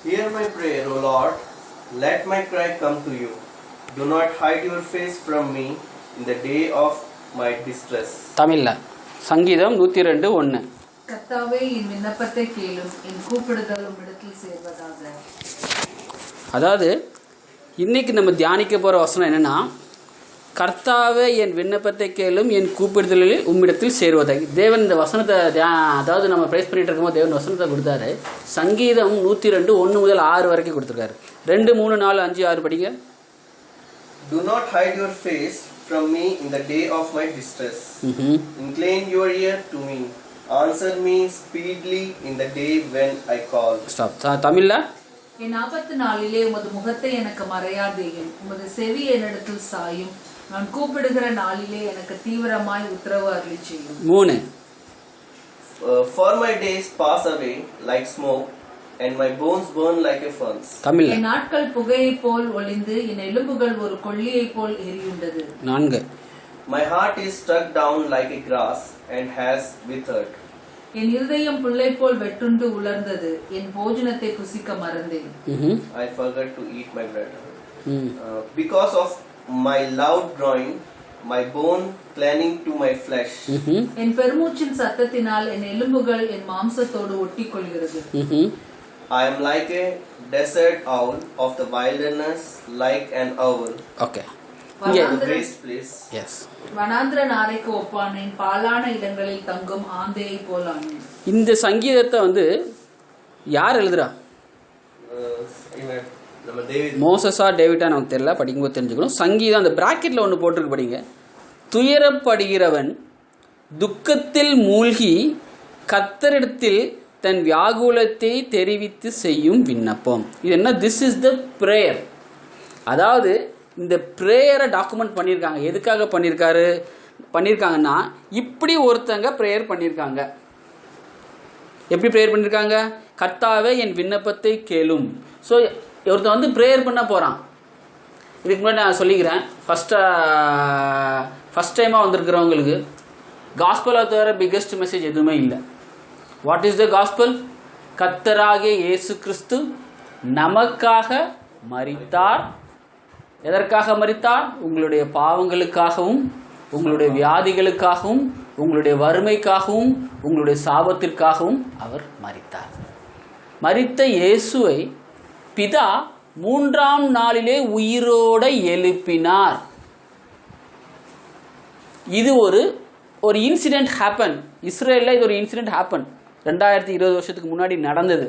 Hear my prayer, O Lord. Let my cry come to you. Do not hide your face from me in the day of my distress. தமிழ்ல சங்கீதம் 102:1. கர்த்தாவே என் விண்ணப்பத்தை கேளும், என் கூப்பிடுதல் உம்மிடத்தில் சேர்வதாக. அதாவது இன்னைக்கு நம்ம தியானிக்க போகிற வசனம் என்னன்னா, கர்த்தாவே என் விண்ணப்பத்தை கேளும், என் கூப்பிடுதலில் உம்மிடத்தில் சேருவதாக. தேவன் இந்த வசனத்தை அதாவது நம்ம ப்ரைஸ் பண்ணிட்டு இருக்கும்போது தேவன் வசனத்தை கொடுத்தாரு. சங்கீதம் 102:1 முதல் 6 வரைக்கும் கொடுத்துருக்காரு. 2, 3, 4, 5, 6 படிங்க. Do not hide your face from me in the day of my distress. Incline your ear to me. Answer me speedily in the day when I call. Stop. தமிழ்ல என் ஆபத்து நாளிலே உமது முகத்தை எனக்கு மறையாதேயும், உமது செவி என்னிடத்தில் சாயும். நான் கூப்பிடுகிற நாளிலே எனக்கு தீவிரமாய் உத்தரவு அருளி செய்யும். 3. For my days pass away like smoke, and my bones burn like a furnace. தமிழ்ல என் நாட்கள் புகையைப் போல் ஒளிந்து, என் எலும்புகள் ஒரு கொள்ளியைப் போல் எரியுண்டது. 4. My heart is struck down like a grass and has withered. என் இருதயம் புல்லை போல் வெட்டுண்டு உலர்ந்தது, என் போஜனத்தை புசிக்க மறந்தேன். I forgot to eat my bread. Because of my loud groaning, my bone clinging to my flesh. என் பெருமூச்சின் சத்தத்தினால் என் எலும்புகள் என் மாம்சத்தோடு ஒட்டிக் கொள்கிறது. I am like a desert owl of the wilderness, like an owl. Okay. வனாந்திர நாரைக்கு ஒப்பானேன், பாலான இடங்களில் தங்கும் ஆந்தையை போலானேன். இந்த சங்கீதத்தை யார் எழுதுறா? மோசஸா டேவிட்டா நமக்கு தெரியல, படிக்கும்போது தெரிஞ்சுக்கணும். சங்கீதம் அந்த பிராக்கெட்ல ஒன்று போட்டிருக்கு, படிங்க. துயரப்படுகிறவன் துக்கத்தில் மூழ்கி கர்த்தரிடத்தில் தன் வியாகுலத்தை தெரிவித்து செய்யும் விண்ணப்பம். இது என்ன? This is the prayer. அதாவது இந்த ப்ரேயரை டாக்குமெண்ட் பண்ணியிருக்காங்க. எதுக்காக பண்ணியிருக்காங்கன்னா, இப்படி ஒருத்தங்க ப்ரேயர் பண்ணியிருக்காங்க. எப்படி ப்ரேயர் பண்ணியிருக்காங்க? கர்த்தாவே என் விண்ணப்பத்தை கேளும். ஸோ ஒருத்தன் ப்ரேயர் பண்ண போகிறான். இதுக்கு முன்னாடி நான் சொல்லிக்கிறேன், ஃபஸ்ட் டைமாக வந்திருக்கிறவங்களுக்கு காஸ்பலை தவிர பிக்கஸ்ட் மெசேஜ் எதுவுமே இல்லை. What is the gospel? கர்த்தராகிய இயேசு கிறிஸ்து நமக்காக மரித்தார். எதற்காக மரித்தார்? உங்களுடைய பாவங்களுக்காகவும், உங்களுடைய வியாதிகளுக்காகவும், உங்களுடைய வறுமைக்காகவும், உங்களுடைய சாபத்திற்காகவும் அவர் மரித்தார். மரித்த இயேசுவை பிதா 3ஆம் நாளிலே உயிரோட எழுப்பினார். இது ஒரு இன்சிடென்ட் ஹேப்பன். இஸ்ரேலில் இது ஒரு இன்சிடென்ட் ஹேப்பன். 2020 வருஷத்துக்கு முன்னாடி நடந்தது.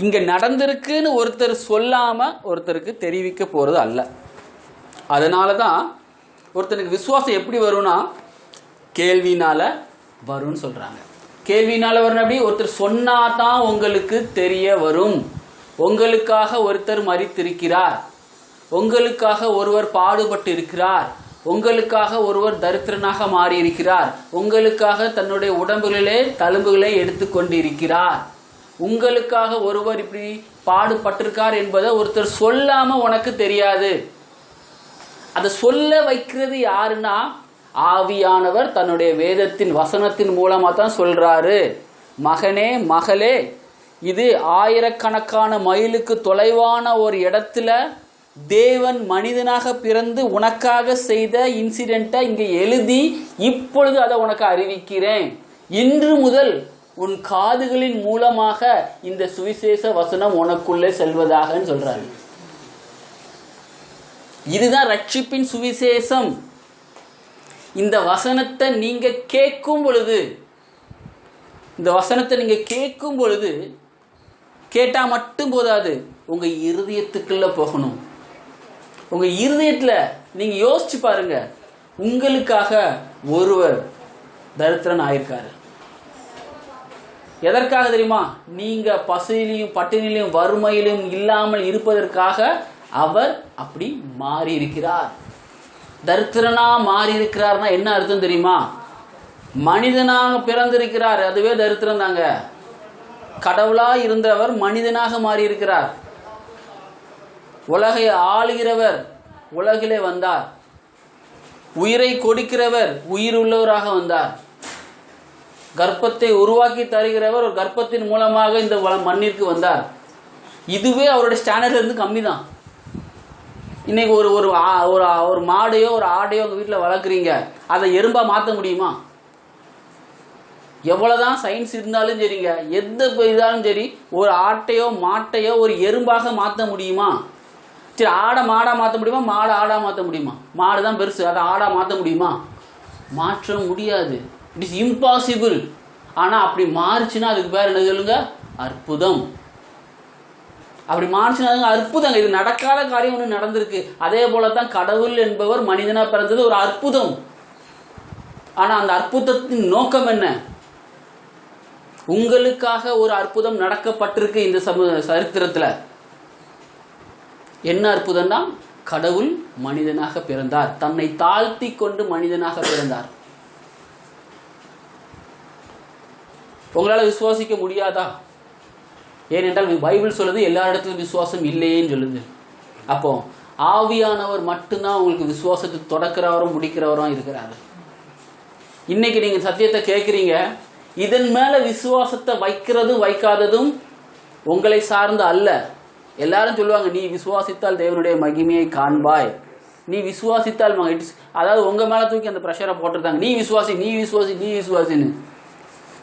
இங்கே நடந்திருக்குன்னு ஒருத்தர் சொல்லாமல் ஒருத்தருக்கு தெரிவிக்க போகிறது அல்ல. அதனால தான் ஒருத்தனுக்கு விசுவாசம் எப்படி வரும்னா, கேள்வினால் வரும்னு சொல்கிறாங்க. கேள்வினால் வரணும். அப்படி ஒருத்தர் சொன்னால் தான் உங்களுக்கு தெரிய வரும். உங்களுக்காக ஒருத்தர் மரித்திருக்கிறார், உங்களுக்காக ஒருவர் பாடுபட்டு இருக்கிறார், உங்களுக்காக ஒருவர் தரித்திரனாக மாறி இருக்கிறார், உங்களுக்காக தன்னுடைய உடம்புகளிலே தழும்புகளை எடுத்துக்கொண்டு இருக்கிறார், உங்களுக்காக ஒருவர் இப்படி பாடுபட்டிருக்கார் என்பதை ஒருத்தர் சொல்லாமல் உனக்கு தெரியாது. அதை சொல்ல வைக்கிறது யாருன்னா, ஆவியானவர் தன்னுடைய வேதத்தின் வசனத்தின் மூலமாக தான் சொல்கிறாரு. மகனே மகளே, இது ஆயிரக்கணக்கான மைலுக்கு தொலைவான ஒரு இடத்துல தேவன் மனிதனாக பிறந்து உனக்காக செய்த இன்சிடெண்ட்டை இங்கே எழுதி இப்பொழுது அதை உனக்கு அறிவிக்கிறேன். இன்று முதல் உன் காதுகளின் மூலமாக இந்த சுவிசேஷ வசனம் உனக்குள்ளே செல்வதாகன்னு சொல்றாரு. இதுதான் ரட்சிப்பின் சுவிசேஷம். இந்த வசனத்தை நீங்க கேட்கும் பொழுது, இந்த வசனத்தை நீங்க கேட்கும் பொழுது, கேட்டா மட்டும் போதாது, உங்க இருதயத்துக்குள்ள போகணும். உங்க இருதயத்தில் நீங்க யோசிச்சு பாருங்க, உங்களுக்காக ஒருவர் தரித்திரன் ஆயிருக்காரு. எதற்காக தெரியுமா? நீங்க பசியிலையும் பட்டினிலையும் வறுமையிலும் இல்லாமல் இருப்பதற்காக அவர் அப்படி மாறி இருக்கிறார். தரித்திரனா மாறி இருக்கிறார்னா என்ன அர்த்தம் தெரியுமா? மனிதனாக பிறந்திருக்கிறார், அதுவே தரித்திரம் தாங்க. கடவுளா இருந்தவர் மனிதனாக மாறி இருக்கிறார். உலகை ஆளுகிறவர் உலகிலே வந்தார். உயிரை கொடுக்கிறவர் உயிர் உள்ளவராக வந்தார். கர்ப்பத்தை உருவாக்கி தருகிறவர் ஒரு கர்ப்பத்தின் மூலமாக இந்த மண்ணிற்கு வந்தார். இதுவே அவருடைய ஸ்டாண்டர்ட்ல இருந்து கம்மி தான். இன்னைக்கு ஒரு ஒரு ஒரு மாடையோ ஒரு ஆடையோ உங்கள் வீட்டில் வளர்க்குறீங்க, அதை எறும்பா மாற்ற முடியுமா? எவ்வளோதான் சயின்ஸ் இருந்தாலும் சரிங்க, எந்த இதாலும் சரி, ஒரு ஆட்டையோ மாட்டையோ ஒரு எறும்பாக மாற்ற முடியுமா? சரி, ஆடை மாடாக மாற்ற முடியுமா? மாடை ஆடாக மாற்ற முடியுமா? மாடு தான் பெருசு, அதை ஆடாக மாற்ற முடியுமா? மாற்ற முடியாது. It is impossible. ஆனால் அப்படி மாறுச்சுன்னா அதுக்கு பேர் என்ன சொல்லுங்க? அற்புதம். அப்படி மாறுச்சுன்னா அற்புதங்க. இது நடக்காத காரியம் ஒன்று நடந்திருக்கு. அதே போல தான் கடவுள் என்பவர் மனிதனாக பிறந்தது ஒரு அற்புதம். ஆனால் அந்த அற்புதத்தின் நோக்கம் என்ன? உங்களுக்காக ஒரு அற்புதம் நடக்கப்பட்டிருக்கு இந்த சரித்திரத்தில். என்ன அற்புதம்னா, கடவுள் மனிதனாக பிறந்தார், தன்னை தாழ்த்தி கொண்டு மனிதனாக பிறந்தார். உங்களால் விசுவாசிக்க முடியாதா? ஏனென்றால் பைபிள் சொல்லுது எல்லா இடத்துலையும் விசுவாசம் இல்லையேன்னு சொல்லுது. அப்போ ஆவியானவர் மட்டும்தான் உங்களுக்கு விசுவாசத்தை தொடக்கிறவரும் முடிக்கிறவரும் இருக்கிறாரு. இன்னைக்கு நீங்கள் சத்தியத்தை கேட்குறீங்க, இதன் மேலே விசுவாசத்தை வைக்கிறதும் வைக்காததும் உங்களை சார்ந்து அல்ல. எல்லாரும் சொல்லுவாங்க, நீ விசுவாசித்தால் தேவனுடைய மகிமையை காண்பாய், நீ விசுவாசித்தால் அதாவது உங்கள் மேலே தூக்கி அந்த ப்ரெஷரை போட்டிருந்தாங்க, நீ விசுவாசி நீ விசுவாசி நீ விசுவாசின்னு.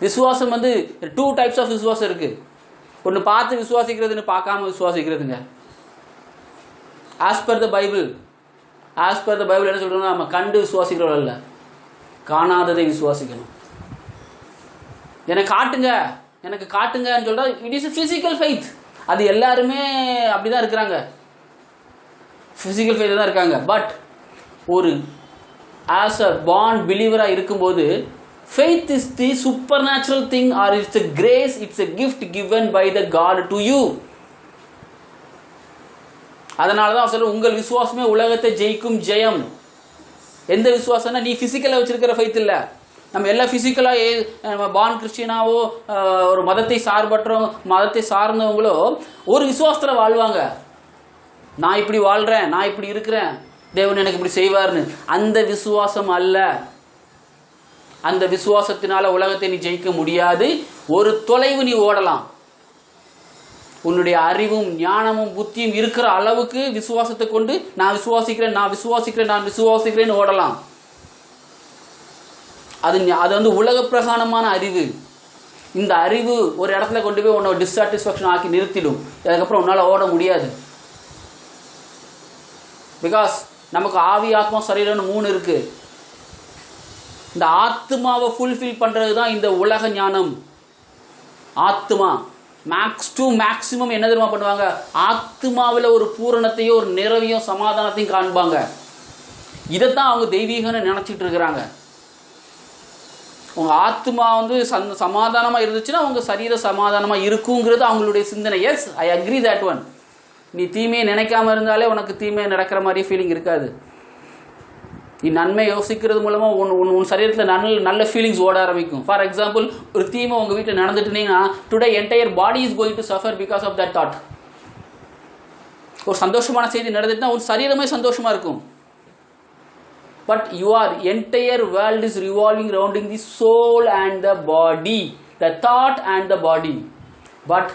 விசுவாசம் 2 டைப்ஸ் ஆஃப் விசுவாசம் இருக்குது. ஒன்று பார்த்து விசுவாசிக்கிறதுன்னு, பார்க்காம விசுவாசிக்கிறதுங்க. ஆஸ் பர் த பைபிள் என்ன சொல்கிறோம்னா, நம்ம கண்டு விசுவாசிக்கிறோம் இல்லை, காணாததை விசுவாசிக்கணும். எனக்கு காட்டுங்கன்னு சொல்கிறா, இட் இஸ் ஃபிசிக்கல் ஃபெய்த். அது எல்லாருமே அப்படி தான் இருக்கிறாங்க, ஃபிசிக்கல் ஃபெய்த் தான் இருக்காங்க. பட் ஒரு ஆஸ் அ பார்ன் பிலீவராக இருக்கும்போது, faith is the supernatural thing, or it's a grace, it's a gift given by the God to you. அதனால தான் சொல்ற, உங்கள் விசுவாசமே உலகத்தை ஜெயிக்கும் ஜெயம். எந்த விசுவாசம்னா, நீ ஃபிசிக்கலாக வச்சிருக்கிற ஃபெய்த் இல்லை. நம்ம எல்லாம் ஃபிசிக்கலாக நம்ம பார்ன் கிறிஸ்டியனாவோ ஒரு மதத்தை சார்ந்தவங்களோ ஒரு விசுவாசத்தில் வாழ்வாங்க. நான் இப்படி வாழ்கிறேன், நான் இப்படி இருக்கிறேன், தேவன் எனக்கு இப்படி செய்வார்னு. அந்த விசுவாசம் அல்ல. அந்த விசுவாசத்தினால உலகத்தை நீ ஜெயிக்க முடியாது. ஒரு தொலைவு நீ ஓடலாம். உன்னுடைய அறிவும் ஞானமும் புத்தியும் இருக்கிற அளவுக்கு விசுவாசத்தை கொண்டு நான் விசுவாசிக்கிறேன் ஓடலாம். அது உலக பிரகாரமான அறிவு. இந்த அறிவு ஒரு இடத்துல கொண்டு போய் உன்னை டிஸ்சாட்டிஸ்ஃபேக்ஷன் ஆக்கி நிறுத்திடும். அதுக்கப்புறம் உன்னால் ஓட முடியாது. பிகாஸ் நமக்கு ஆவி, ஆத்மா, சரீரம்னு 3 இருக்கு. இந்த ஆத்மாவை ஃபுல்ஃபில் பண்ணுறது தான் இந்த உலக ஞானம். ஆத்மா மேக்ஸிமம் என்ன தெரியுமா பண்ணுவாங்க? ஆத்மாவில் ஒரு பூரணத்தையும் ஒரு நிறைவையும் சமாதானத்தையும் காண்பாங்க. இதைத்தான் அவங்க தெய்வீகன்னு நினச்சிட்டு இருக்கிறாங்க. உங்கள் ஆத்மா சமாதானமாக இருந்துச்சுன்னா உங்கள் சரீரம் சமாதானமாக இருக்குங்கிறது அவங்களுடைய சிந்தனை. Yes, I agree that one. நீ தீமையை நினைக்காம இருந்தாலே உனக்கு தீமையை நடக்கிற மாதிரி ஃபீலிங் இருக்காது. நீ நன்மை யோசிக்கிறது மூலமாக உன் சரீரத்தில் நல்ல ஃபீலிங்ஸ் ஓட ஆரம்பிக்கும். ஃபார் எக்ஸாம்பிள், ஒரு தீமை உங்கள் வீட்டில் நடந்துட்டுனீங்கன்னா, today entire body is going to suffer because of that thought. ஒரு சந்தோஷமான செய்தி நடந்துட்டுனா ஒரு சரீரமே சந்தோஷமாக இருக்கும். But your entire world is revolving surrounding the soul and the body, the thought and the body. But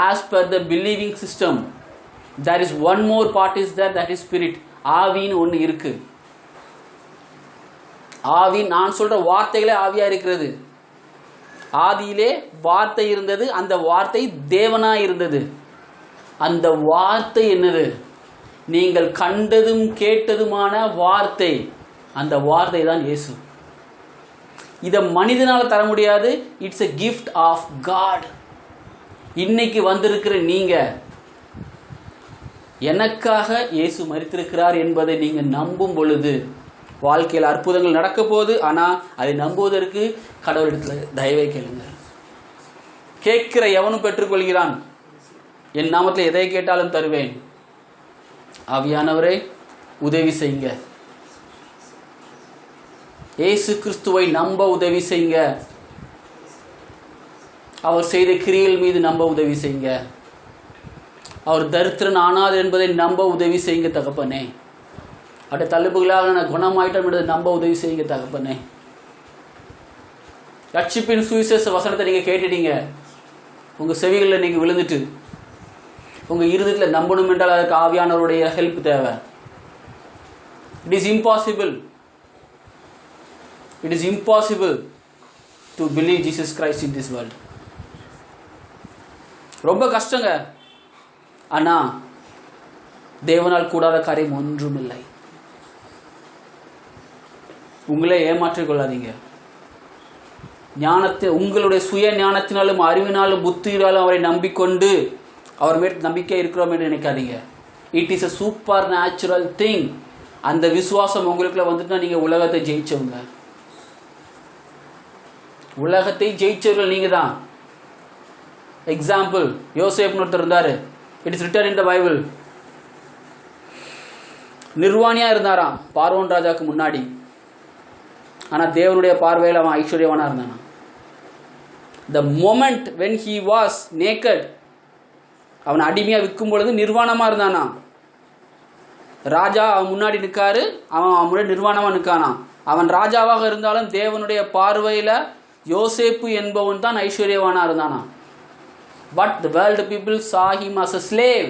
as per the believing system, there is one more part is there, that is spirit. ஆவின்னு ஒன்று இருக்கு. ஆவி, நான் சொல்ற வார்த்தைகளே ஆவியா இருக்கிறது. ஆதியிலே வார்த்தை இருந்தது, அந்த வார்த்தை தேவனா இருந்தது. அந்த வார்த்தை என்னது? நீங்கள் கண்டதும் கேட்டதுமான வார்த்தை. அந்த வார்த்தை தான் இயேசு. இதை மனிதனால் தர முடியாது. It's a gift of God. இன்னைக்கு வந்திருக்கிற நீங்க, எனக்காக இயேசு மரித்திருக்கிறார் என்பதை நீங்க நம்பும் பொழுது வாழ்க்கையில் அற்புதங்கள் நடக்க போகுது. ஆனால் அதை நம்புவதற்கு கடவுளிடத்தில் தயவை கேளுங்க. கேட்கிற எவனும் பெற்றுக்கொள்கிறான். என் நாமத்தில் எதை கேட்டாலும் தருவேன். ஆவியானவரே, உதவி செய்யுங்க. இயேசு கிறிஸ்துவை நம்ப உதவி செய்யுங்க. அவர் செய்த கிரியைகள் மீது நம்ப உதவி செய்யுங்க. அவர் தரித்திரன் ஆனார் என்பதை நம்ப உதவி செய்யுங்க தகப்பனே. அட தள்ளுபுகளாக நான் குணமாயிட்டோம் என்பதை நம்ப உதவி செய்யுங்க தகப்பனே. ரட்சிப்பின் சுவிசேஷ வசனத்தை நீங்கள் கேட்டுட்டீங்க, உங்கள் செவிகளில் நீங்கள் விழுந்துட்டு உங்கள் இருதயத்தில் நம்பணும் என்றால் அதற்கு ஆவியானவருடைய ஹெல்ப் தேவை. It is impossible, it is impossible to believe Jesus Christ in this world. ரொம்ப கஷ்டங்க. ஆனால் தேவனால் கூடாத காரியம் ஒன்றுமில்லை. உங்களே ஏமாற்றிக் கொள்ளாதீங்க. ஞானத்தை உங்களுடைய சுய ஞானத்தினாலும் அறிவினாலும் புத்தியினாலும் அவரை நம்பிக்கொண்டு அவர் மேல் நம்பிக்கை இருக்கிறோம் என்று நினைக்காதீங்க. It is a super natural thing. அந்த விசுவாசம் உங்களுக்குள்ள வந்துட்டுனா நீங்கள் உலகத்தை ஜெயிச்சவங்க. உலகத்தை ஜெயிச்சவர்கள் நீங்கள் தான். எக்ஸாம்பிள், யோசேப்னு ஒருத்தர் இருந்தார். It is written in the Bible. நிர்வாணியாக இருந்தாராம் பார்வோன் ராஜாவுக்கு முன்னாடி. ஆனால் தேவனுடைய பார்வையில் அவன் ஐஸ்வர்யவானாக இருந்தானா. The moment when he was naked, அவன் அடிமையாக விற்கும் பொழுது நிர்வாணமாக இருந்தானா. ராஜா அவன் முன்னாடி நிற்காரு, அவன் முன்னாடி நிர்வாணமாக நிற்கானா. அவன் ராஜாவாக இருந்தாலும் தேவனுடைய பார்வையில் யோசேப்பு என்பவன் தான் ஐஸ்வர்யவானாக இருந்தானா. But the world people saw him as a slave.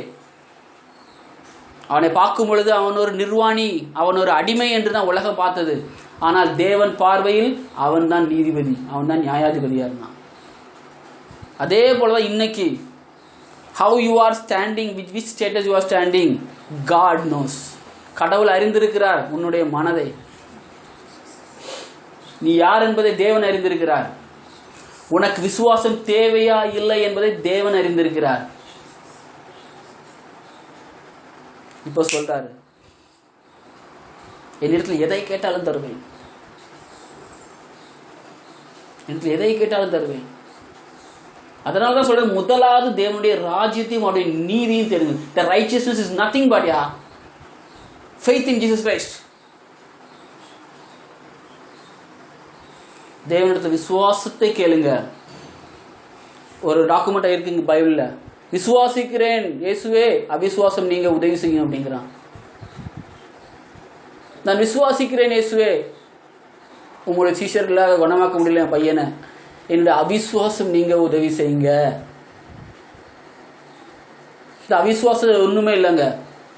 அவனை பார்க்கும் பொழுது அவன் ஒரு நிர்வாணி, அவன் ஒரு அடிமை என்று தான் உலகம் பார்த்தது. ஆனால் தேவன் பார்வையில் அவன் தான் நீதிபதி, அவன் தான் நியாயாதிபதியாக இருந்தான். அதே போல தான் இன்னைக்கு how you are standing, which status you are standing, God knows. கடவுள் அறிந்திருக்கிறார் உன்னுடைய மனதை. நீ யார் என்பதை தேவன் அறிந்திருக்கிறார். உனக்கு விசுவாசம் தேவையா இல்லை என்பதை தேவன் அறிந்திருக்கிறார். இப்போ சொல்றாரு, என்னிடத்தில் எதை கேட்டாலும் தருவேன், என்னிடத்தில் எதை கேட்டாலும் தருவேன். அதனால தான் சொல்றேன், முதலாவது தேவனுடைய ராஜ்யத்தையும் அவருடைய நீதியும் தெரிஞ்சு. The righteousness is nothing but faith in Jesus Christ. தேவனிடத்தில் விசுவாசத்தை கேளுங்க. ஒரு டாக்குமெண்ட் இருக்குங்க பைபிளில், விசுவாசிக்கிறேன் இயேசுவே, அவிசுவாசம் நீங்க உதவி செய்யும் அப்படிங்கிறான். நான் விசுவாசிக்கிறேன் இயேசுவே, உங்களுடைய சீஷர்களாக குணமாக்க முடியல என் பையனை, என்னுடைய அவிசுவாசம் நீங்க உதவி செய்யுங்க. இந்த அவிசுவாசம் ஒண்ணுமே இல்லைங்க,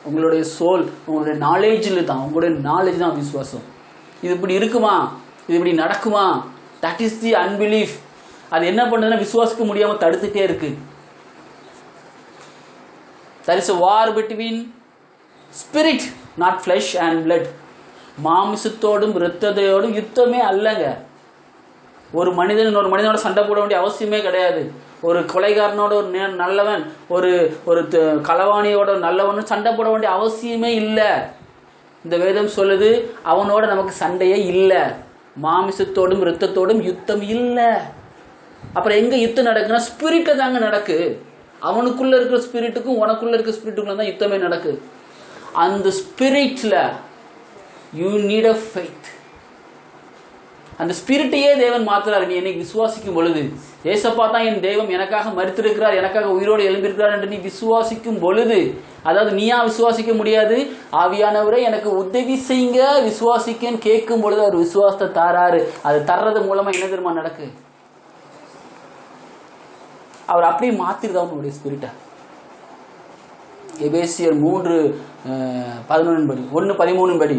உங்களுடைய சோல், உங்களுடைய நாலேஜில் தான், உங்களுடைய நாலேஜ் தான் அவிசுவாசம். இது இப்படி இருக்குமா, இது இப்படி நடக்குமா, தட் இஸ் தி அன்பிலீஃப். அது என்ன பண்ணுதுன்னா விசுவாசிக்க முடியாம தடுத்துட்டே இருக்கு. There is a war between spirit, not flesh and blood. மாமிசத்தோடும் இரத்தத்தோடும் யுத்தமே அல்லங்க. ஒரு மனிதன் இன்னொரு மனிதனோட சண்டை போட வேண்டிய அவசியமே கிடையாது. ஒரு கொலைகாரனோட ஒரு நல்லவன், ஒரு களவாணியோட நல்லவன் சண்டை போட வேண்டிய அவசியமே இல்லை. இந்த வேதம் சொல்லுது, அவனோட நமக்கு சண்டையே இல்லை. மாமிசத்தோடும் இரத்தத்தோடும் யுத்தம் இல்லை. அப்புறம் எங்க யுத்தம் நடக்குன்னா ஸ்பிரிட்ல தாங்க நடக்கு. அவனுக்குள்ள இருக்கிற ஸ்பிரிட்டுக்கும் உனக்குள்ள இருக்கிற ஸ்பிரிட்டுக்குள்ள தான் யுத்தமே நடக்கு. அந்த ஸ்பிரிட்ல யூ நீட் அ ஃபெய்த். அந்த ஸ்பிரிட்டையே தேவன் மாத்துறாரு. நீ என்னை விசுவாசிக்கும் பொழுது, ஏசப்பா தான் என் தெய்வம், எனக்காக மரித்திருக்கிறார், எனக்காக உயிரோடு எழுந்திருக்கிறார் என்று நீ விசுவாசிக்கும் பொழுது, அதாவது நீயா விசுவாசிக்க முடியாது, ஆவியானவரே எனக்கு உதவி செய்யுங்க விசுவாசிக்கன்னு கேட்கும் பொழுது அவர் விசுவாசத்தை தாராரு. அது தர்றது மூலமா என்ன தெரியுமா நடக்கு, அவர் அப்படியே மாத்திருதா உன்னுடைய ஸ்பிரிட்டை. எபேசியர் 3:11 படி 1:13 படி,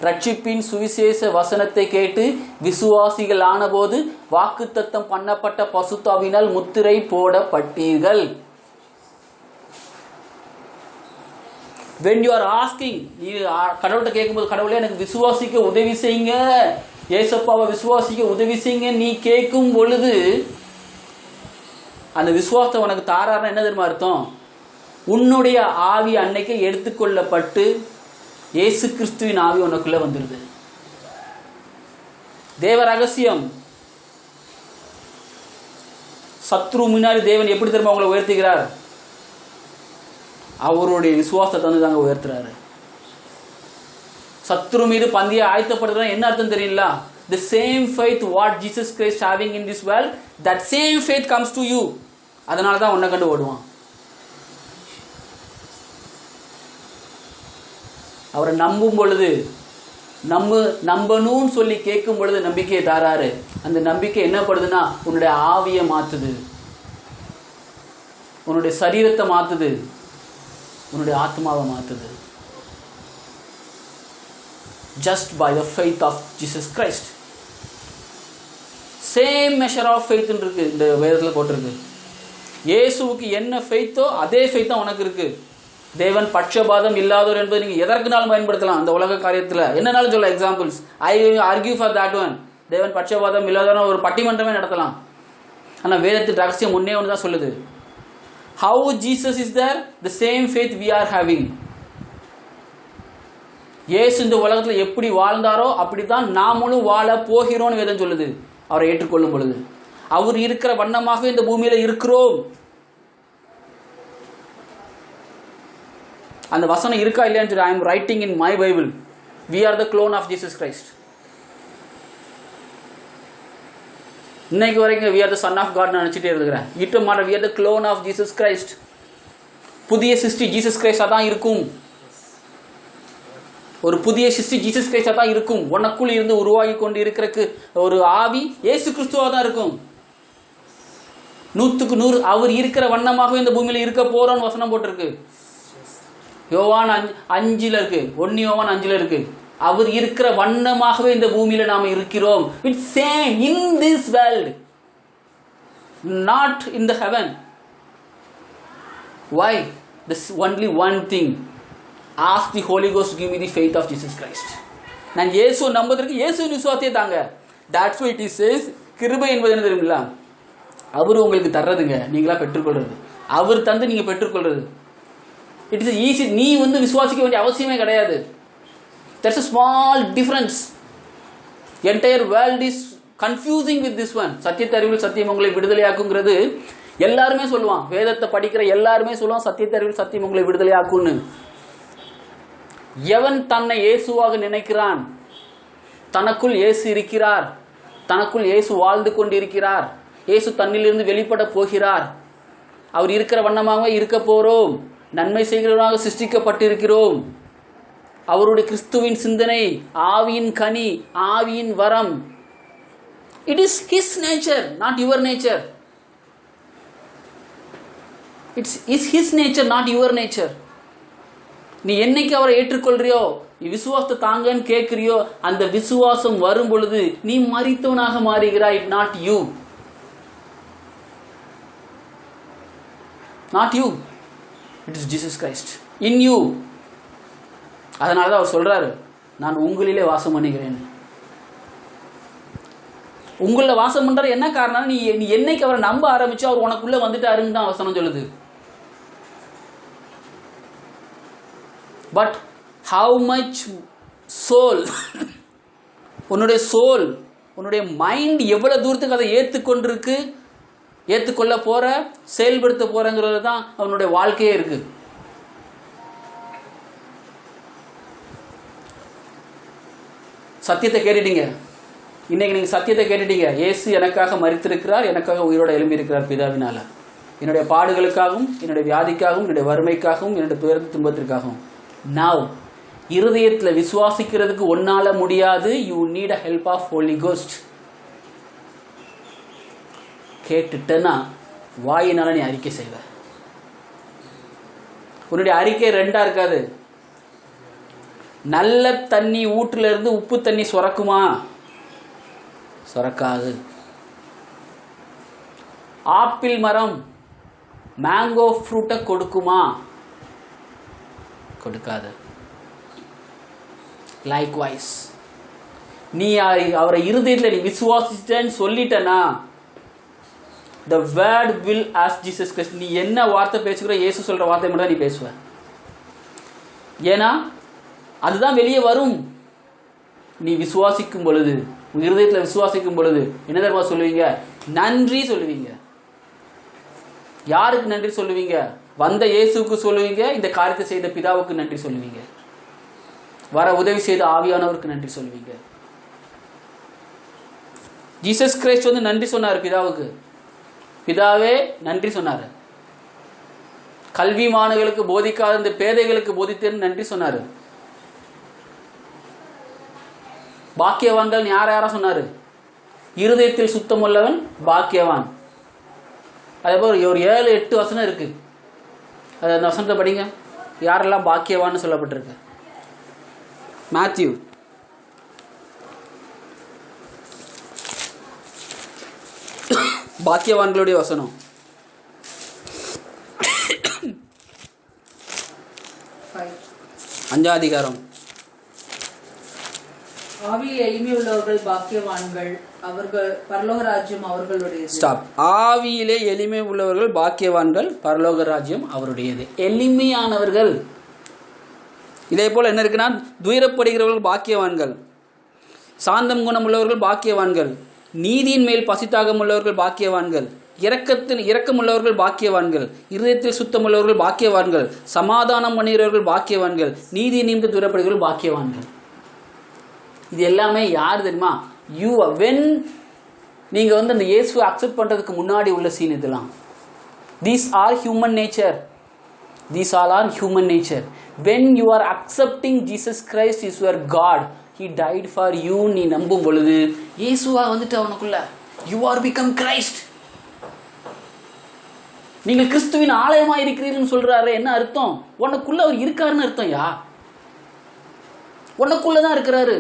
ரட்சிப்பின் சுவிசேஷ வசனத்தை கேட்டு விசுவாசிகள் ஆனபோது வாக்குத்தத்தம் பண்ணப்பட்ட பசுத்தாவினால் முத்திரை போடப்பட்டீர்கள். when you are asking, நீ கடவுள்கிட்ட கேட்கும்போது, கடவுளே எனக்கு விசுவாசிக்க உதவி செய்யுங்க, ஏசப்பாவை விசுவாசிக்க உதவி செய்யுங்க நீ கேட்கும் பொழுது, அந்த விசுவாசத்தை உனக்கு தாராருன்னா என்ன தெரியுமா அர்த்தம், உன்னுடைய ஆவி அன்னைக்கு எடுத்துக்கொள்ளப்பட்டு இயேசு கிறிஸ்துவின் ஆவி உனக்குள்ள வந்துடுது. தேவ ரகசியம். சத்ரு முன்னாடி தேவன் எப்படி தெரியுமா உங்களை உயர்த்துகிறார், அவருடைய விசுவாசத்தை வந்து தாங்க உயர்த்துறாரு. சத்ரு மீது பந்தியை ஆயத்தப்படுத்துறா என்ன அர்த்தம் தெரியல, the same faith what Jesus Christ having in this world, that same faith comes to you. அதனால தான் உன்னை கண்டு ஓடுவான். அவரை நம்பும் பொழுது, நம்பணும்னு சொல்லி கேட்கும் பொழுது நம்பிக்கையை தாராரு. அந்த நம்பிக்கை என்ன படுதுன்னா உன்னுடைய ஆவியை மாத்துது, உன்னுடைய சரீரத்தை மாத்துது. உன்னுடைய ஆத்மாவை மாற்றுது. Just by the faith of Jesus Christ. Same measure of ஃபெய்த்னு இருக்கு இந்த வேதத்தில் போட்டிருக்கு. இயேசுவுக்கு என்ன ஃபெய்த்தோ அதே ஃபெய்த் தான் உனக்கு இருக்கு. தேவன் பட்சபாதம் இல்லாதவர் என்பதை நீங்கள் எதற்குனாலும் பயன்படுத்தலாம். அந்த உலக காரியத்தில் என்னன்னாலும் சொல்ல examples. I argue for that one. தேவன் பட்சபாதம் இல்லாதவன் ஒரு பட்டிமன்றமே நடத்தலாம். ஆனால் வேதத்தின் ரகசியம் ஒன்றே ஒன்று தான் சொல்லுது. How Jesus is there, the same faith we are having. இயேசு இந்த உலகத்தில் எப்படி வாழ்ந்தாரோ அப்படித்தான் நாமளும் வாழ போகிறோம்னு வேதம் சொல்லுது. அவரை ஏற்றுக்கொள்ளும் பொழுது அவர் இருக்கிற வண்ணமாக இந்த பூமியில இருக்கிறோம். அந்த வசனம் இருக்கா இல்லையான்னு சொல்லி I am writing in my Bible. We are the clone of Jesus Christ. இன்னைக்கு வரைக்கும் we are the son of God நான் நினச்சிட்டே இருக்கிறேன். இட்டு மாற we are the clone of Jesus Christ. புதிய சிருஷ்டி ஜீசஸ் கிரைஸ்டாக தான் இருக்கும். ஒரு புதிய சிருஷ்டி ஜீசஸ் கிரைஸ்டாக தான் இருக்கும். உனக்குள் இருந்து உருவாகி கொண்டு இருக்கிறக்கு ஒரு ஆவி இயேசு கிறிஸ்துவாக தான் இருக்கும். 100க்கு 100 அவர் இருக்கிற வண்ணமாக இந்த பூமியில் இருக்க போறோம்னு வசனம் போட்டிருக்கு. யோவான் 5 இருக்கு. 1 யோவான் 5 இருக்கு. அவர் இருக்கிற வண்ணமாகவே இந்த பூமியில நாம் இருக்கிறோம். It's same in this world, not in the heaven. Why? This only one thing. Ask the Holy Ghost to give me the faith of Jesus Christ. நான் இயேசு நம்புவதற்கு இயேசுவின் விசுவாசத்தை தாங்க. That's why it says கிருபை என்பது என்ன தெரியுமில்ல? அவர் உங்களுக்கு தர்றதுங்க, நீங்களா பெற்றுக்கொள்றது. அவர் தந்து நீங்க பெற்றுக்கொள்றது. It is easy. நீ விசுவாசிக்க வேண்டிய அவசியமே கிடையாது. There's a small difference. Entire world is confusing with this one. சத்தியத்தை அறிவில் சத்தியம் உங்களை விடுதலையாக்குங்கிறது எல்லாருமே சொல்லுவான். வேதத்தை படிக்கிற எல்லாருமே சொல்லுவான் சத்தியத்தை அறிவில் சத்தியம் உங்களை விடுதலையாக்குன்னு. எவன் தன்னை இயேசுவாக நினைக்கிறான், தனக்குள் இயேசு இருக்கிறார், தனக்குள் இயேசு வாழ்ந்து கொண்டிருக்கிறார், இயேசு தன்னிலிருந்து வெளிப்பட போகிறார், அவர் இருக்கிற வண்ணமாக இருக்க போறோம், நன்மை செய்கிறவராக சிருஷ்டிக்கப்பட்டிருக்கிறோம், அவருடைய கிறிஸ்துவின் சிந்தனை, ஆவியின் கனி, ஆவியின் வரம். It is his nature, not your nature. It is his nature, not your nature. நீ என்னைக்கு அவரை ஏற்றுக்கொள்றியோ, நீ விசுவாசத்தை தாங்கன்னு கேட்கிறியோ, அந்த விசுவாசம் வரும் பொழுது நீ மரித்தவனாக மாறுகிறாய். not you, not you. It is Jesus Christ in you. அதனால தான் அவர் சொல்றாரு, நான் உங்களிலே வாசம் பண்ணுகிறேன். உங்கள வாசம் பண்ற என்ன காரணம்? நீ என்னைக்கு அவரை நம்ப ஆரம்பிச்சோ அவர் உனக்குள்ள வந்துட்டாருன்னு தான் வசனம் சொல்லுது. பட் how much soul, உன்னுடைய சோல், உன்னுடைய மைண்ட் எவ்வளவு தூரத்துக்கு அதை ஏற்றுக்கொண்டிருக்கு, ஏற்றுக்கொள்ள போற, செயல்படுத்த போறங்கிறது தான் அவனுடைய வாழ்க்கையே இருக்கு. சத்தியத்தை கேட்டுட்டீங்க. இன்னைக்கு நீங்கள் சத்தியத்தை கேட்டுட்டீங்க. இயேசு எனக்காக மரித்திருக்கிறார், எனக்காக உயிரோட எழும்பி இருக்கிறார் பிதாவினால. என்னுடைய பாடுகளுக்காகவும், என்னுடைய வியாதிக்காகவும், என்னுடைய வறுமைக்காகவும், என்னுடைய துயரத்து துன்பத்திற்காகவும். நவ் இருதயத்தில் விசுவாசிக்கிறதுக்கு ஒன்னால முடியாது. You need a help of Holy Ghost. கேட்டுட்டேன்னா வாயினால நீ அறிக்கை செய்வ. உன்னுடைய அறிக்கை ரெண்டா இருக்காது. நல்ல தண்ணி ஊற்றுல இருந்து உப்பு தண்ணி சுரக்குமா? சுரக்காது. ஆப்பிள் மரம் மேங்கோ ஃப்ரூட்டை கொடுக்குமா? கொடுக்காது. லைக்வைஸ் நீ அவரை இருதயத்தில் நீ விசுவாசிட்டேன்னு சொல்லிட்டனா, the word will as Jesus Christ. நீ என்ன வார்த்தை பேசுகிற, இயேசு சொல்ற வார்த்தை மட்டும் தான் நீ பேசுவ. ஏன்னா அதுதான் வெளியே வரும். நீ விசுவாசிக்கும் பொழுது, உங்க இருதயத்தில் விசுவாசிக்கும் பொழுது என்ன தெரியுமா சொல்லுவீங்க? நன்றி சொல்லுவீங்க. யாருக்கு நன்றி சொல்லுவீங்க? வந்த இயேசுக்கு சொல்லுவீங்க, இந்த காரியத்தை செய்த பிதாவுக்கு நன்றி சொல்லுவீங்க, வர உதவி செய்த ஆவியானவருக்கு நன்றி சொல்லுவீங்க. ஜீசஸ் கிரைஸ்ட் நன்றி சொன்னார் பிதாவுக்கு. பிதாவே நன்றி சொன்னார். கல்விமான்களுக்கு போதிக்காத இந்த பேதைகளுக்கு போதித்தேன்னு நன்றி சொன்னார். பாக்கியவான்கள் யார யாரா சொன்னாரு? இருதயத்தில் சுத்தம் உள்ளவன் பாக்கியவான். அதே போல் ஒரு 7-8 வசனம் இருக்கு. அது அந்த வசனத்தை படிங்க. யாரெல்லாம் பாக்கியவான்னு சொல்லப்பட்டிருக்கு? மேத்யூ பாக்கியவான்களுடைய வசனம். அஞ்சாம் அதிகாரம். ஆவியில் எளிமை உள்ளவர்கள் பாக்கியவான்கள், அவர்கள் பரலோக ராஜ்யம் அவர்களுடையது. ஸ்டாப். ஆவியிலே எளிமை உள்ளவர்கள் பாக்கியவான்கள், பரலோக ராஜ்யம் அவருடையது. எளிமையானவர்கள். இதே போல் என்ன இருக்குன்னா, துயரப்படுகிறவர்கள் பாக்கியவான்கள், சாந்தம் குணம் உள்ளவர்கள் பாக்கியவான்கள், நீதியின் மேல் பசித்தாகம் உள்ளவர்கள் பாக்கியவான்கள், இரக்கம் உள்ளவர்கள் பாக்கியவான்கள், இருதயத்தில் சுத்தமுள்ளவர்கள் பாக்கியவான்கள், சமாதானம் பண்ணுகிறவர்கள் பாக்கியவான்கள், நீதி நிமித்த துயரப்படுகிறவர்கள் பாக்கியவான்கள். இது எல்லாமே யார் தெரியுமா? வென் நீங்கள் அந்த இயேசுவை அக்செப்ட் பண்ணுறதுக்கு முன்னாடி உள்ள சீன் இதெல்லாம். These are human nature. These all are human nature. When you are accepting Jesus Christ is your God, He died for you, நீ நம்பும் பொழுது இயேசுவா வந்துட்டு அவனுக்குள்ள you are become Christ. நீங்கள் கிறிஸ்துவின் ஆலயமாக இருக்கிறீர்கள் சொல்றாரு. என்ன அர்த்தம்? உனக்குள்ள அவர் இருக்காருன்னு அர்த்தம். உனக்குள்ள தான் இருக்கிறாரு.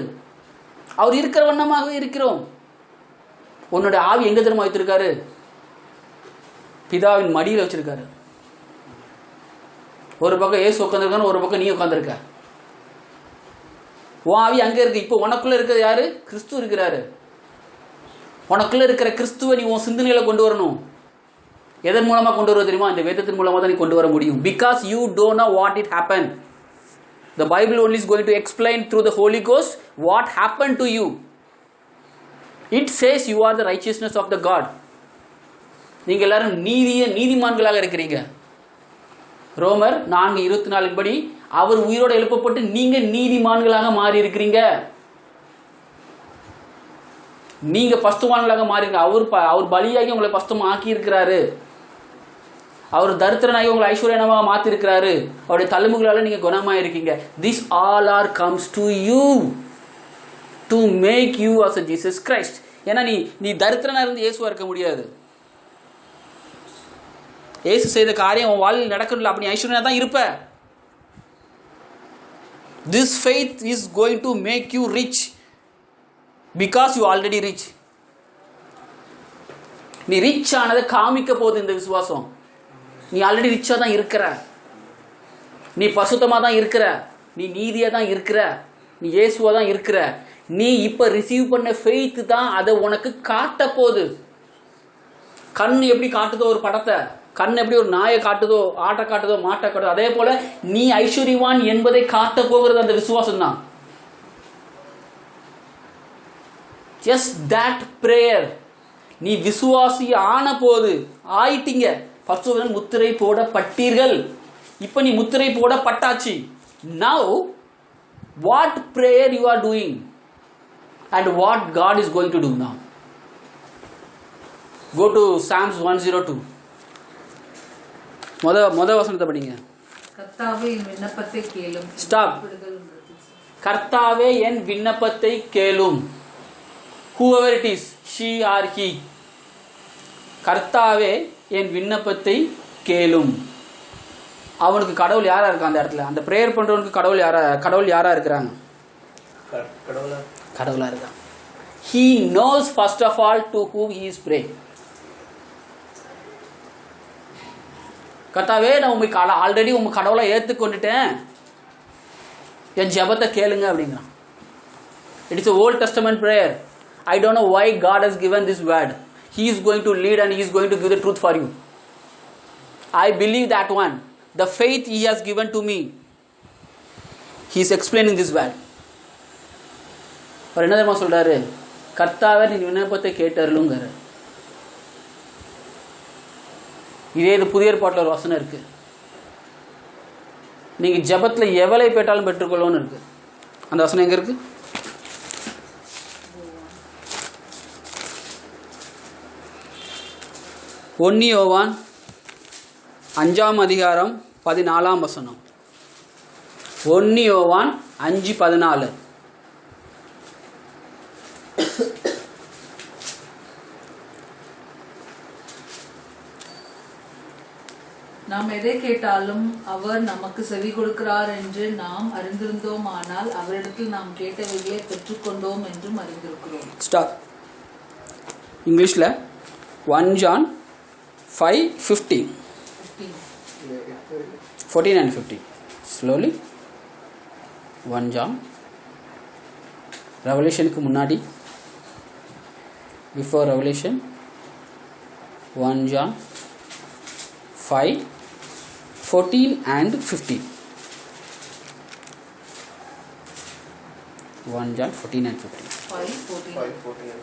அவர் இருக்கிற வண்ணமாக இருக்கிறோம். உன்னோட ஆவி எங்க தெரியுமா வைத்திருக்காரு? பிதாவின் மடியில் வச்சிருக்காரு. ஒரு பக்கம் ஏசு உட்காந்துருக்காரு, ஒரு பக்கம் நீ உட்காந்துருக்க. உன் ஆவி அங்கே இருக்கு. இப்போ உனக்குள்ள இருக்கிறது யாரு? கிறிஸ்து இருக்கிறாரு. உனக்குள்ள இருக்கிற கிறிஸ்துவை நீ உன் சிந்தனையில கொண்டு வரணும். எதன் மூலமா கொண்டு வர தெரியுமா? இந்த வேதத்தின் மூலமா தான் நீ கொண்டு வர முடியும். Because you don't know what it happened. The Bible only is going to explain through the Holy Ghost what happened to you. It says you are the righteousness of the God. நீங்க எல்லாரும் நீதிமான்களாக இருக்கிறீங்க. ரோமர் 4:24 படி அவர் உயிரோடு எழுப்பப்பட்டு நீங்க நீதிமான்களாக மாறி இருக்கிறீங்க. நீங்க பஸ்துவான்களாக மாறிங்க. அவர் பலியாகி உங்களை பஸ்துவம் ஆக்கி இருக்கிறாரு. அவர் தரித்திரனாகி உங்களை ஐஸ்வர்யமாக மாற்றி இருக்கிறாரு. அவருடைய தழும்புகளால் நீங்க குணமாக இருக்கீங்க. This all are comes to you to make you as a Jesus Christ. ஏன்னா நீ தரித்திரனா இருந்து இயேசுவா இருக்க முடியாது. இயேசு செய்த காரியம் உன் வாழ்வில் நடக்கல, அப்படி ஐஸ்வர்யா தான் இருப்ப. This faith is going to make you rich because you already rich. நீ ரிச் ஆனதை காமிக்க போகுது இந்த விசுவாசம். நீ ஆல்ரெடி ரிச்சா தான் இருக்கிற, நீ பசுத்தமாக தான் இருக்கிற, நீ நீதியாக தான் இருக்கிற, நீ இயேசுவா தான் இருக்கிற. நீ இப்போ ரிசீவ் பண்ண ஃபெய்த் தான் அதை உனக்கு காட்ட போகுது. கண் எப்படி காட்டுதோ ஒரு படத்தை, கண் எப்படி ஒரு நாயை காட்டுதோ, ஆட்டை காட்டுதோ, மாட்டை காட்டுதோ, அதே போல நீ ஐஸ்வர்யவான் என்பதை காட்ட போகிறது அந்த விசுவாசம் தான். Just that prayer. நீ விசுவாசி ஆன போது ஆயிட்டீங்க. பரிசுத்தவான் முத்திரை போடப்பட்டீர்கள். இப்போ நீ முத்திரை போடப்பட்டாச்சு. Now what prayer you are doing and what God is going to do now? Go to Psalms 102. முத வசனத்தை படிங்க. கர்த்தாவே என் விண்ணப்பத்தை கேளும். ஸ்டாப். கர்த்தாவே என் விண்ணப்பத்தை கேளும். Whoever it is, she or he. கர்த்தாவே என் விண்ணப்பத்தை கேளும். அவனுக்கு கடவுள் யாரா இருக்கா அந்த இடத்துல? அந்த பிரேயர் பண்றவனுக்கு கடவுள் யாரா இருக்கிறாங்க? கடவுளா இருக்கா. He knows first of all to whom he is praying. கர்த்தாவே நான் உங்க ஆல்ரெடி உங்க கடவுளை ஏற்றுக்கொண்டுட்டேன், என் ஜெபத்தை கேளுங்க அப்படிங்கிறான். It is a Old Testament prayer. I don't know why God has given this word. He is going to lead and He is going to give the truth for you. I believe that one. The faith He has given to me. He is explaining this word. அவர் என்ன தெரியுமா சொல்றாரு? கர்த்தாவே நீ விண்ணப்பத்தை கேட்டருளுங்கிறார். இதே இது புதிய ஏற்பாட்டில் ஒரு வசனம் இருக்கு. நீங்க ஜெபத்தில் எவளை கேட்டாலும் பெற்றுக்கொள்ளணும்னு இருக்கு. அந்த வசனம் எங்க இருக்கு? யோவான் 5 அதிகாரம் 14 வசனம். யோவான் 5:14. நாம் எதை கேட்டாலும் அவர் நமக்கு செவி கொடுக்கிறார் என்று நாம் அறிந்திருந்தோமானால் அவரிடத்தில் நாம் கேட்டவைகளை பெற்றுக்கொண்டோம் என்றும் அறிந்திருக்கிறோம். ஸ்டார் இங்கிலீஷில் 1 John 5:15 14 and 15 slowly. 1 John ரெவலேஷனுக்கு முன்னாடி, before revelation, 1 John 5:14 and 15. 1 John 14 and 15. 5:14.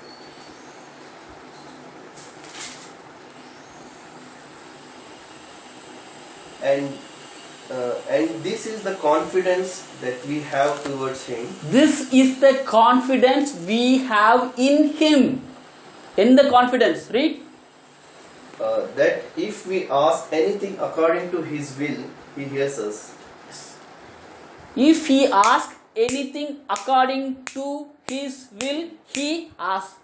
And this is the confidence that we have towards him. This is the confidence we have in him. In the confidence, read. That if we ask anything according to his will, he hears us. If he asks anything according to his will, he asks.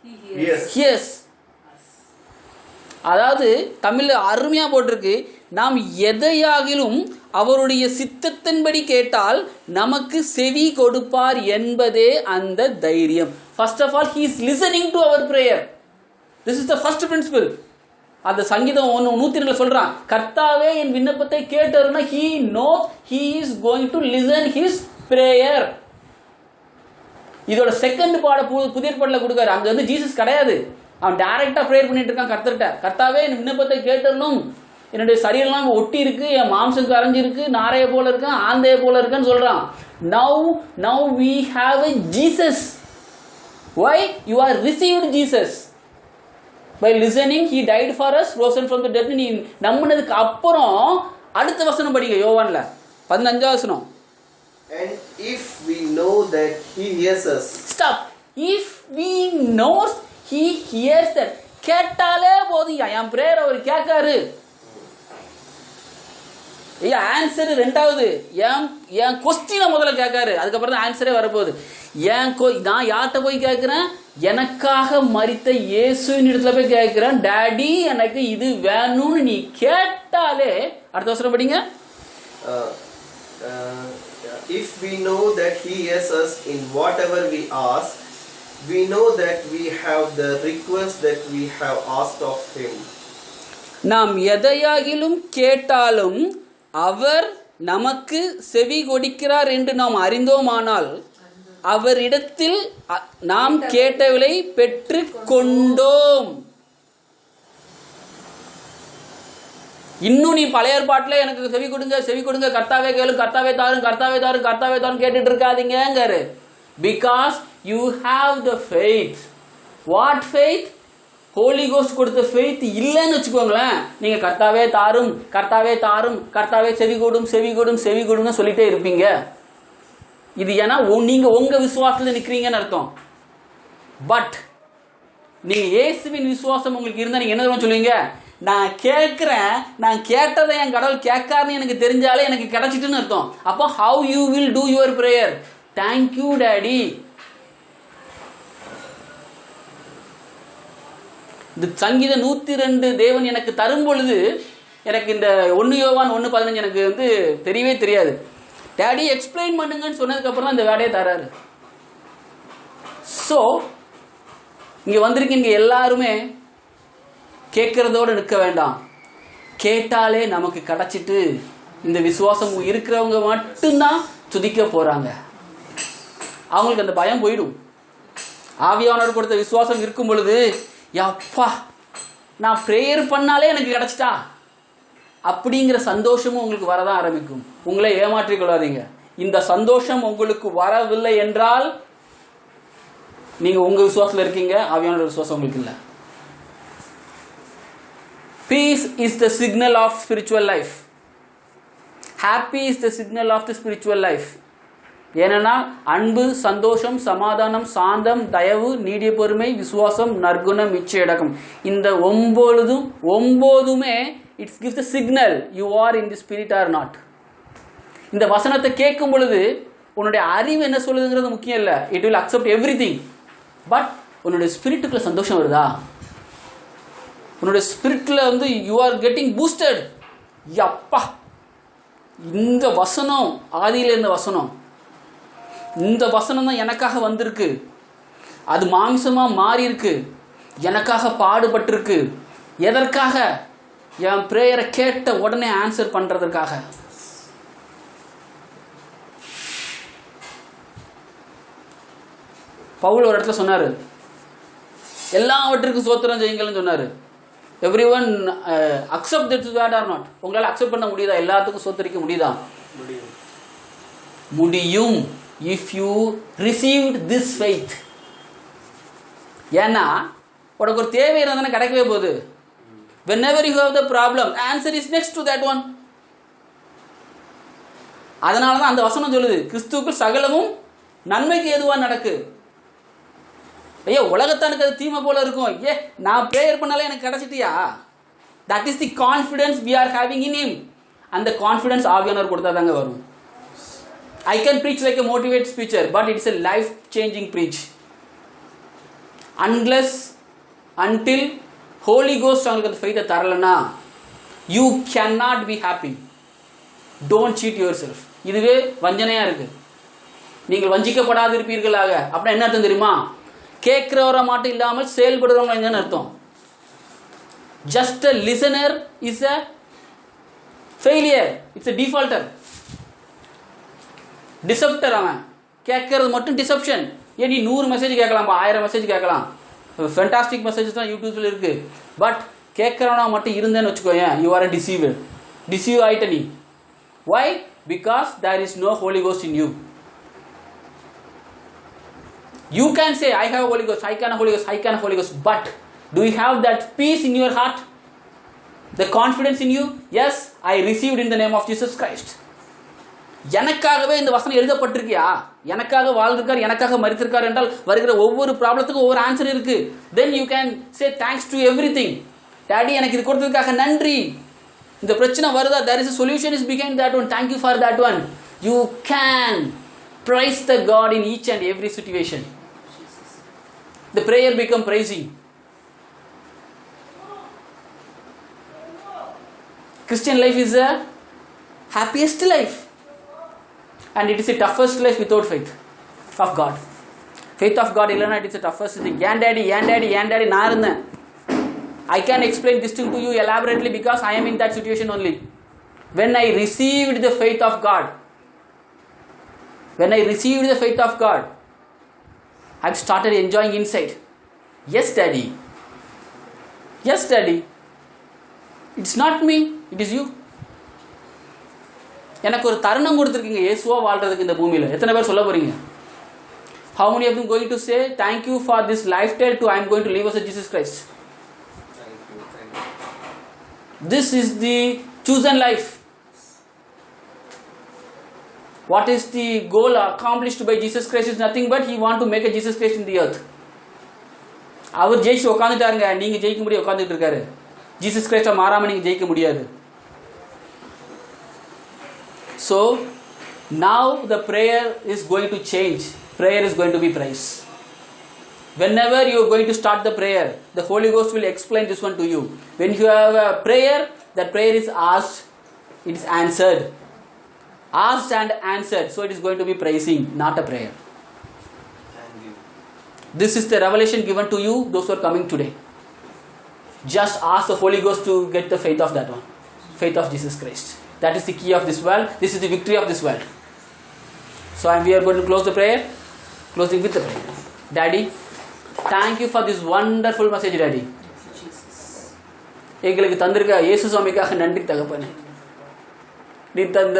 He hears. Yes. அதாவது தமிழ்ல அருமையா போட்டிருக்கு, நாம் எதையாகிலும் அவருடைய சித்தத்தின்படி கேட்டால் நமக்கு செவி கொடுப்பார் என்பதே அந்த தைரியம். First of all he is listening to our prayer. This is the first principle. அந்த சங்கீதம் 102 சொல்றான், கர்த்தாவே என் விண்ணப்பத்தை கேட்டாருன்னா he knows he is going to listen his prayer. இதோட செகண்ட் பாட புதிய பாடல கொடுக்காரு. அங்க வந்து ஜீசஸ் கிடையாது, அவன் டைரக்டா ப்ரேயர் பண்ணிட்டு இருக்கான் கர்த்தர்கிட்ட. கர்த்தாவே என் விண்ணப்பத்தை கேட்டறணும், என்னுடைய சரீரம்லாம் ஒட்டி இருக்கு, என் மாம்சம் கரைஞ்சிருக்கு, நாரைய போல இருக்கேன், ஆந்தைய போல இருக்கேன்னு சொல்றான். Now we have a Jesus. Why? You are received Jesus. By listening, he died for us, risen from the dead. நீ நம்பினதுக்கு அப்புறம் அடுத்த வசனம் படிங்க, யோவான்ல 15வது வசனம். And if we know that he hears us. Stop. If we know he hears that. கேட்டாலே போதும், என் prayer அவர் கேட்காரு. Answer ரெண்டாவது, என் கொஸ்டினை முதல்ல கேட்காரு, அதுக்கப்புறம் தான் ஆன்சரே வரப்போகுது. நான் யார்கிட்ட போய் கேட்கிறேன்? எனக்காக மரித்த இயேசுவின் இடத்துல போய் கேட்கிறேன். டாடி எனக்கு இது வேணும்னு நீ கேட்டாலே, அடுத்த வசனம் படிங்க. If we know that he hears us in whatever we ask, we know that we have the request that we have asked of him. நாம் எதையாகிலும் கேட்டாலும் அவர் நமக்கு செவி கொடுக்கிறார் என்று நாம் அறிந்தோமானால் அவரிடத்தில் நாம் கேட்டவளை பெற்று கொண்டோம். இன்னும் நீ பழைய ஏற்பாட்டில் எனக்கு செவி கொடுங்க, கர்த்தாவே கேளு, கர்த்தாவே தாரும், கர்த்தாவே தாரும், கர்த்தாவே தாரும் கேட்டுட்டு இருக்காதீங்கங்காரு. Because you have the faith. What faith? Holy Ghost கொடுத்த faith இல்லைன்னு வச்சுக்கோங்களேன், நீங்க கர்த்தாவே தாரும், கர்த்தாவே தாரும், கர்த்தாவே செவி கொடுன்னு சொல்லிட்டே இருப்பீங்க. இது ஏன்னா நீங்க உங்க விசுவாசத்துல நிக்கிறீங்கன்னு அர்த்தம். பட் நீங்க இயேசுவின் விசுவாசம் உங்களுக்கு இருந்தா நீங்க என்ன தெரியுமா சொல்லுவீங்க? நான் கேட்கிறேன், நான் கேட்டதை என் கடவுள் கேட்காருன்னு எனக்கு தெரிஞ்சாலே எனக்கு கிடைச்சிட்டுன்னு அர்த்தம். அப்போ how you will do your prayer? Thank you daddy. இந்த சங்கீத 102 தேவன் எனக்கு தரும் பொழுது எனக்கு இந்த 1 யோவான் 1:15 எனக்கு வந்து தெரியவே தெரியாது. டேடி எக்ஸ்பிளைன் பண்ணுங்கன்னு சொன்னதுக்கு அப்புறம் தான் இந்த வேலையை தராரு. ஸோ இங்க வந்திருக்கீங்க எல்லாருமே கேட்கறதோடு நிற்க வேண்டாம், கேட்டாலே நமக்கு கிடைச்சிட்டு இந்த விசுவாசம் இருக்கிறவங்க மட்டும்தான் துதிக்க போறாங்க. அவங்களுக்கு அந்த பயம் போயிடும். ஆவியானவர் கொடுத்த விசுவாசம் இருக்கும் பொழுது, அப்பா நான் ப்ரேயர் பண்ணாலே எனக்கு கிடைச்சிட்டா அப்படிங்கிற சந்தோஷமும் உங்களுக்கு வரதான் ஆரம்பிக்கும். உங்களை ஏமாற்றிக் கொள்ளாதீங்க. இந்த சந்தோஷம் உங்களுக்கு வரவில்லை என்றால் நீங்க உங்க விசுவாசத்தில் இருக்கீங்க, ஆவியானவர் விசுவாசம் உங்களுக்கு இல்லை. Peace is the signal of spiritual life. Happy is the signal of the spiritual life. ஏன்னா அன்பு, சந்தோஷம், சமாதானம், சாந்தம், தயவு, நீடிய பொறுமை, விசுவாசம், நற்குணம், இச்சையடக்கம், இந்த 9மே it's gives the signal you are in the spirit or not. இந்த வசனத்தை கேட்கும் பொழுது உன்னுடைய அறிவு என்ன சொல்லுதுங்கிறது முக்கியம் இல்லை. It will accept everything. But உன்னுடைய ஸ்பிரிட்டுக்குள்ள சந்தோஷம் வருதா? உன்னுடைய ஸ்பிரிட்ல வந்து யூ ஆர் கெட்டிங் பூஸ்டட். அப்பா, இந்த வசனம், ஆதியில் இருந்த வசனம், இந்த வசனம் தான் எனக்காக வந்திருக்கு, அது மாம்சமாக மாறி இருக்கு, எனக்காக பாடுபட்டிருக்கு. எதற்காக? என் ப்ரேயரை கேட்ட உடனே ஆன்சர் பண்ணுறதுக்காக. பவுல் ஒரு இடத்துல சொன்னார், எல்லாவற்றுக்கும் ஸ்தோத்திரம் செய்யுங்கள்னு சொன்னார். Everyone accept this word or not? உங்களால் அக்செப்ட் பண்ண முடியுதா? எல்லாத்துக்கும் ஸ்தோத்திரிக்க முடியுதா? முடியும். If you received this faith. ஏன்னா உனக்கு ஒரு தேவை இருந்தால் கிடைக்கவே போகுது. whenever you have the problem, answer is next to that one. அதனால தான் அந்த வசனம் சொல்லுது, கிறிஸ்துவுக்குள் சகலமும் நன்மைக்கு ஏதுவாக நடக்கு. ஐயோ, உலகத்தானுக்கு அது தீமை போல இருக்கும். நான் ப்ரேயர் பண்ணாலே எனக்கு கிடைச்சிட்டியா? That is the confidence we are having in him. அந்த கான்ஃபிடன்ஸ் ஆவியானவர் கொடுத்தா தாங்க வரும். I can preach like a motivate speecher, but it's a life changing preach. Unless until holy ghost அவங்களுக்கு அந்த ஃபெய்த்தை தரலன்னா you can not be happy. Don't cheat yourself. இதுவே வஞ்சனையாக இருக்குது. நீங்கள் வஞ்சிக்கப்படாது இருப்பீர்களாக. அப்படின்னா என்ன அர்த்தம் தெரியுமா? கேட்குறவரை மட்டும் இல்லாமல் செயல்படுறவங்க என்னன்னு அர்த்தம். Just a listener is a failure, it's a defaulter, deceptor. அவன் கேட்கறது மட்டும் டிசப்ஷன். நீ 100 மெசேஜ் கேட்கலாம், 1000 மெசேஜ் கேட்கலாம், ஃபென்டாஸ்டிக் மெசேஜஸ் தான் யூடியூப்ஸில் இருக்குது. பட் கேட்குறவனா மட்டும் இருந்தேன்னு வச்சுக்கோயேன், you are a deceiver. Deceive ஆகிட்ட நீ. Why? Because there is no Holy Ghost in you. You can say, I have Holy Ghost, I can have Holy Ghost, I can have Holy Ghost. But do you have that peace in your heart? The confidence in you? Yes, I received in the name of Jesus Christ. எனக்காகவே இந்த வசனம் எழுதப்பட்டிருக்கியா? எனக்காக வாழ்ந்திருக்கார், எனக்காக மரித்திருக்கார் என்றால் வருகிற ஒவ்வொரு ப்ராப்ளத்துக்கும் ஒவ்வொரு answer இருக்கு. Then you can say thanks to everything. Daddy எனக்கு இது கொடுத்ததுக்காக நன்றி. இந்த பிரச்சனை வருதா? there is a solution is behind that one. Thank you for that one. You can praise the God in each and every situation. The prayer become praising. Christian life is a happiest life, and it is the toughest life without faith of God. Faith of God illana, it is the toughest thing. Yan daddy நான் இருந்தேன். I can explain this thing to you elaborately because I am in that situation only. When I received the faith of God, I've started enjoying inside. Yes daddy, it's not me, it is you. எனக்கு ஒரு தருணம் கொடுத்துருக்கீங்க இயேசுவா வாழ்றதுக்கு இந்த பூமியில். எத்தனை பேர் சொல்ல போறீங்க? How many of them going to say thank you for this lifestyle to I am going to live as a Jesus Christ? This is the chosen life. What is the goal accomplished by Jesus Christ is nothing but he want to make a Jesus Christ in the earth. அவர் ஜெயிச்சு உட்காந்துட்டாருங்க, நீங்க ஜெயிக்க முடியாது உட்காந்துட்டு இருக்காரு. Jesus கிரைஸ்டா மாறாம நீங்க ஜெயிக்க முடியாது. So now the prayer is going to change. Prayer is going to be praise. Whenever you are going to start the prayer, the Holy Ghost will explain this one to you. When you have a prayer, that prayer is asked, it is answered. Asked and answered. So it is going to be praising, not a prayer. This is the revelation given to you, those who are coming today. Just ask the Holy Ghost to get the faith of that one. Faith of Jesus Christ. That is the key of this world. This is the victory of this world. So we are going to close the prayer. Closing with the prayer. Daddy, thank you for this wonderful message, Daddy. எங்களுக்கு தந்திருக்க இயேசு சுவாமிக்காக நன்றி தகப்பனே. நீ தந்த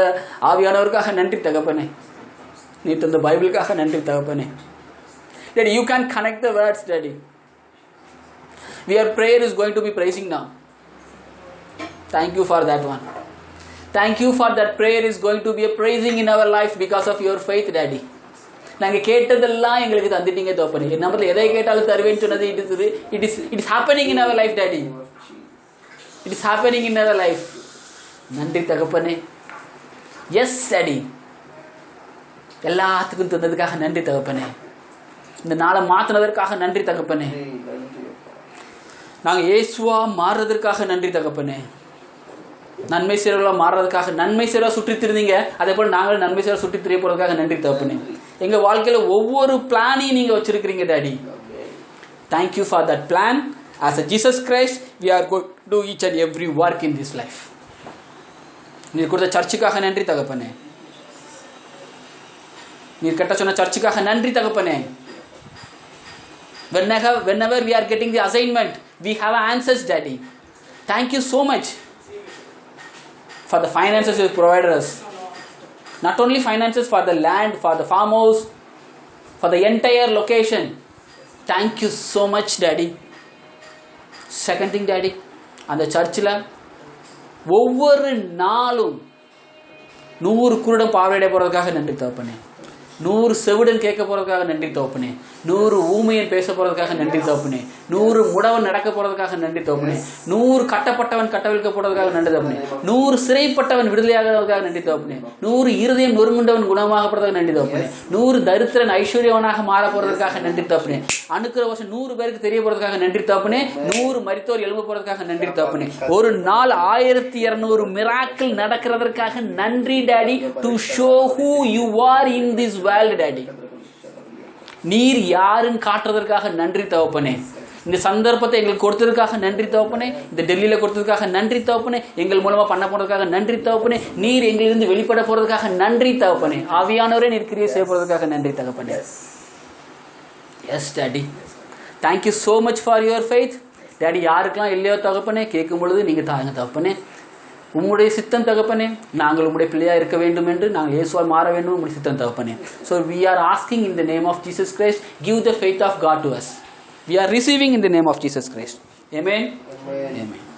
ஆவியானவருக்காக நன்றி தகப்பனே. நீ தந்த பைபிளுக்காக நன்றி தகப்பனே. Daddy, you can connect the words, Daddy. Your prayer is going to be praising now. Thank you for that one. Thank you for that prayer is going to be a praising in our life because of your faith, Daddy. நாங்கள் கேட்டதெல்லாம் எங்களுக்கு தந்துட்டீங்க தகப்பனே. நம்மள எதை கேட்டாலும் தருவேன்னு சொன்னது it is happening in our life, Daddy. It is happening in our life. நன்றி தகப்பனே. Yes, Daddy. எல்லாத்துக்கும் தந்ததுக்காக நன்றி தகப்பனே. இந்த நாளை மாற்றினதற்காக நன்றி தகப்பனே. நாங்கள் இயேசுவா மாறுறதற்காக நன்றி தகப்பனே. நன்மை செய்கிறவர்களாக மாறுறதுக்காக நன்மை செய்கிறவா சுற்றி திரிந்தீங்க, அதே போல் நாங்களும் நன்மை செய்கிற சுற்றி திரிய போகிறதுக்காக நன்றி தகப்பனே. எங்கள் வாழ்க்கையில் ஒவ்வொரு பிளானையும் நீங்கள் வச்சுருக்கிறீங்க daddy. Thank you for that plan. As a Jesus Christ we are going to do each and every work in this life. நீர் கொடுத்த சர்ச்சுக்காக நன்றி தகப்பனே. நீர் கட்ட சொன்ன சர்ச்சுக்காக நன்றி தகப்பனே. Whenever we are getting the assignment, we have answers, Daddy. Thank you so much for the finances you provided us. Not only finances for the land, for the farmhouse, for the entire location. Thank you so much, Daddy. Second thing, Daddy, அந்த சர்ச்சில் ஒவ்வொரு நாளும் 100 குருடன் பார்வையிட போகிறதுக்காக நன்றி தகப்பனே. 100 செவிடன் கேட்க போகிறதுக்காக நன்றி தகப்பனே. 100 ஊமையன் பேச போகிறதுக்காக நன்றி தகப்பனே. 100 முடவன் நடக்க போகிறதுக்காக நன்றி தகப்பனே. 100 கட்டப்பட்டவன் கட்டவிழ்க்க போகிறதுக்காக நன்றி தகப்பனே. 100 சிறைப்பட்டவன் விடுதலையாகிறதுக்காக நன்றி தகப்பனே. 100 இருதயம் நொறுங்குண்டவன் குணமாக போகிறதுக்காக நன்றி தகப்பனே. 100 தரித்திரன் ஐஸ்வர்யவனாக மாற போகிறதுக்காக நன்றி தகப்பனே. அனுக்கிற வருஷம் 100 பேருக்கு தெரிய போகிறதுக்காக நன்றி தகப்பனே. 100 மரித்தோர் எழும்ப போகிறதுக்காக நன்றி தகப்பனே. ஒரு நாள் 1200 மிராக்கிள் நடக்கிறதற்காக நன்றி daddy. To show who you are in this world daddy. நீர் யாருன்னு காட்டுறதற்காக நன்றி தகப்பனே. இந்த சந்தர்ப்பத்தை எங்களுக்கு கொடுத்ததுக்காக நன்றி தகப்பனே. இந்த டெல்லியில் கொடுத்ததுக்காக நன்றி தகப்பனே. எங்கள் மூலமாக பண்ண போனதுக்காக நன்றி தகப்பனே. நீர் எங்களிலிருந்து வெளிப்பட போகிறதுக்காக நன்றி தகப்பனே. ஆவியானவரே நீர் கிரியை செய்ய போகிறதுக்காக நன்றி தகப்பனே. Yes daddy, thank you so much for your faith daddy. யாருக்கெல்லாம் இல்லையோ தகப்பனே, கேட்கும் பொழுது நீங்கள் தாங்க தகப்பனே. உம்முடைய சித்தம் தகப்பனே, நாங்கள் உம்முடைய பிள்ளையாக இருக்க வேண்டும் என்று நாங்கள் இயேசுவாய் மாற வேண்டும் உம்முடைய சித்தம் தகப்பனே. So we are asking in the name of Jesus Christ, give the faith of God to us. We are receiving in the name of Jesus Christ. Amen. Amen. Amen.